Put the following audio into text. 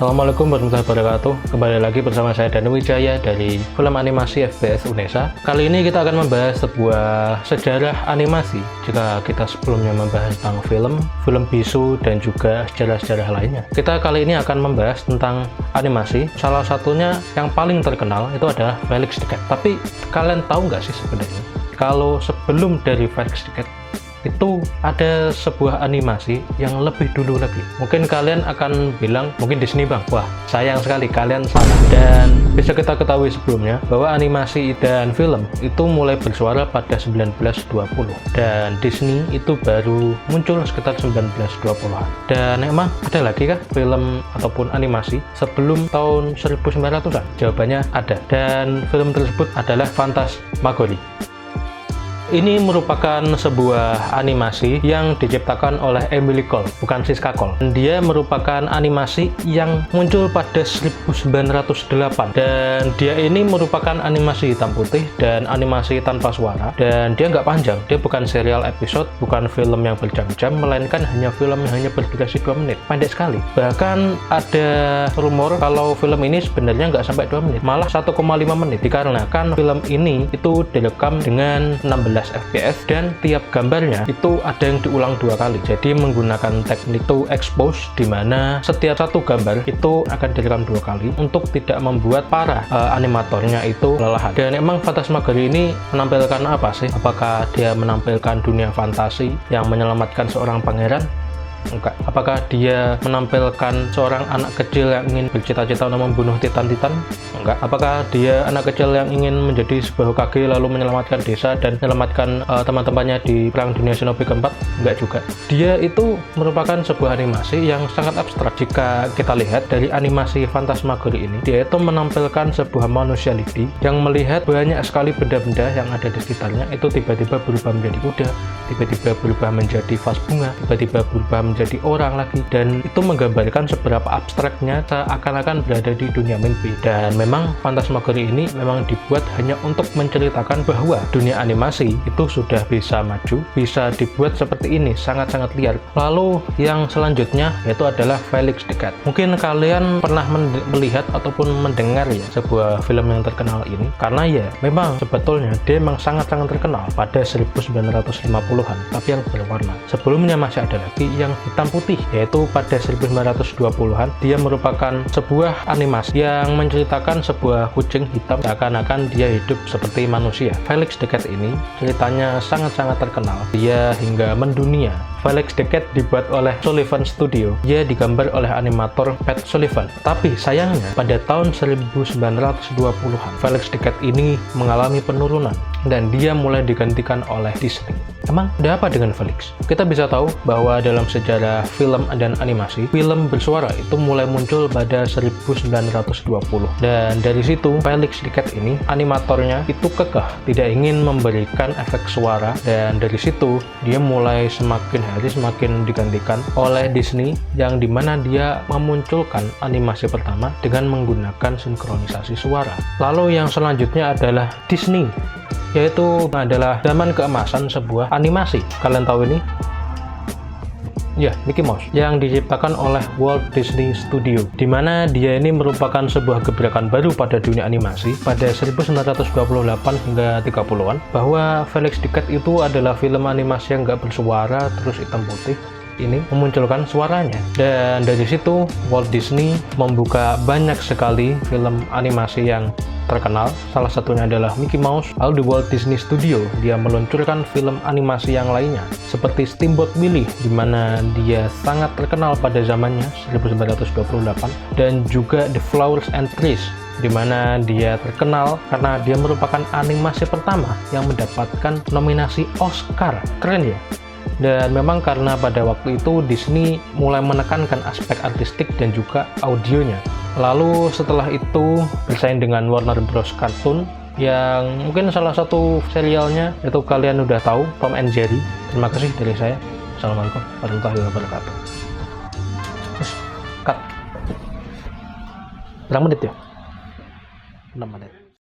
Assalamualaikum warahmatullahi wabarakatuh. Kembali lagi bersama saya Danu Wijaya dari film animasi FPS Unesa. Kali ini kita akan membahas sebuah sejarah animasi. Jika kita sebelumnya membahas tentang film bisu dan juga sejarah-sejarah lainnya, kita kali ini akan membahas tentang animasi. Salah satunya yang paling terkenal itu adalah Felix the Cat. Tapi kalian tahu nggak sih sebenarnya kalau sebelum dari Felix the Cat itu ada sebuah animasi yang lebih dulu lagi? Mungkin kalian akan bilang, mungkin Disney bang. Wah, sayang sekali, kalian salah. Dan bisa kita ketahui sebelumnya bahwa animasi dan film itu mulai bersuara pada 1920, dan Disney itu baru muncul sekitar 1920-an. Dan emang ada lagi kah film ataupun animasi sebelum tahun 1900-an? Jawabannya ada, dan film tersebut adalah Phantasmagorie. Ini merupakan sebuah animasi yang diciptakan oleh Emily Cole, bukan Siska Cole. Dia merupakan animasi yang muncul pada 1908, dan dia ini merupakan animasi hitam putih dan animasi tanpa suara, dan dia nggak panjang. Dia bukan serial episode, bukan film yang berjam-jam, melainkan hanya film yang hanya berdurasi 2 menit. Pendek sekali. Bahkan ada rumor kalau film ini sebenarnya nggak sampai 2 menit, malah 1,5 menit, dikarenakan film ini itu direkam dengan 16 fps dan tiap gambarnya itu ada yang diulang 2 kali. Jadi menggunakan teknik to expose, di mana setiap satu gambar itu akan direkam 2 kali untuk tidak membuat para animatornya itu kelelahan. Dan emang Phantasmagorie ini menampilkan apa sih? Apakah dia menampilkan dunia fantasi yang menyelamatkan seorang pangeran? Enggak. Apakah dia menampilkan seorang anak kecil yang ingin bercita-cita untuk membunuh titan-titan? Enggak. Apakah dia anak kecil yang ingin menjadi sebuah Hokage lalu menyelamatkan desa dan menyelamatkan teman-temannya di Perang Dunia Shinobi keempat? Enggak juga. Dia itu merupakan sebuah animasi yang sangat abstrak. Jika kita lihat dari animasi Phantasmagorie ini, dia itu menampilkan sebuah manusia lidi yang melihat banyak sekali benda-benda yang ada di sekitarnya itu tiba-tiba berubah menjadi kuda, tiba-tiba berubah menjadi vas bunga, tiba-tiba berubah menjadi orang lagi, dan itu menggambarkan seberapa abstraknya seakan-akan berada di dunia mimpi. Dan memang Phantasmagorie ini memang dibuat hanya untuk menceritakan bahwa dunia animasi itu sudah bisa maju, bisa dibuat seperti ini, sangat-sangat liar. Lalu yang selanjutnya yaitu adalah Felix the Cat. Mungkin kalian pernah melihat ataupun mendengar ya sebuah film yang terkenal ini, karena ya memang sebetulnya dia memang sangat-sangat terkenal pada 1950-an, tapi yang berwarna. Sebelumnya masih ada lagi yang hitam putih, yaitu pada 1920-an. Dia merupakan sebuah animasi yang menceritakan sebuah kucing hitam seakan-akan dia hidup seperti manusia. Felix the Cat ini ceritanya sangat-sangat terkenal, dia hingga mendunia. Felix the Cat dibuat oleh Sullivan Studio. Dia digambar oleh animator Pat Sullivan. Tapi sayangnya pada tahun 1920-an Felix the Cat ini mengalami penurunan dan dia mulai digantikan oleh Disney. Emang ada apa dengan Felix? Kita bisa tahu bahwa dalam sejarah film dan animasi, film bersuara itu mulai muncul pada 1920, dan dari situ Felix the Cat ini animatornya itu kekeh tidak ingin memberikan efek suara, dan dari situ dia mulai semakin hari semakin digantikan oleh Disney, yang dimana dia memunculkan animasi pertama dengan menggunakan sinkronisasi suara. Lalu yang selanjutnya adalah Disney, yaitu adalah zaman keemasan sebuah animasi. Kalian tahu ini? Ya, Mickey Mouse, yang diciptakan oleh Walt Disney Studio, di mana dia ini merupakan sebuah gebrakan baru pada dunia animasi pada 1928 hingga 30-an, bahwa Felix the Cat itu adalah film animasi yang nggak bersuara terus hitam putih. Ini memunculkan suaranya, dan dari situ Walt Disney membuka banyak sekali film animasi yang terkenal. Salah satunya adalah Mickey Mouse. Lalu di Walt Disney Studio dia meluncurkan film animasi yang lainnya seperti Steamboat Willie, di mana dia sangat terkenal pada zamannya 1928, dan juga The Flowers and Trees, di mana dia terkenal karena dia merupakan animasi pertama yang mendapatkan nominasi Oscar. Keren ya? Dan memang karena pada waktu itu Disney mulai menekankan aspek artistik dan juga audionya. Lalu setelah itu bersaing dengan Warner Bros. Cartoon, yang mungkin salah satu serialnya itu kalian udah tahu, Tom and Jerry. Terima kasih dari saya. Assalamualaikum warahmatullahi wabarakatuh. Terus, cut. Berapa menit ya? 6 menit.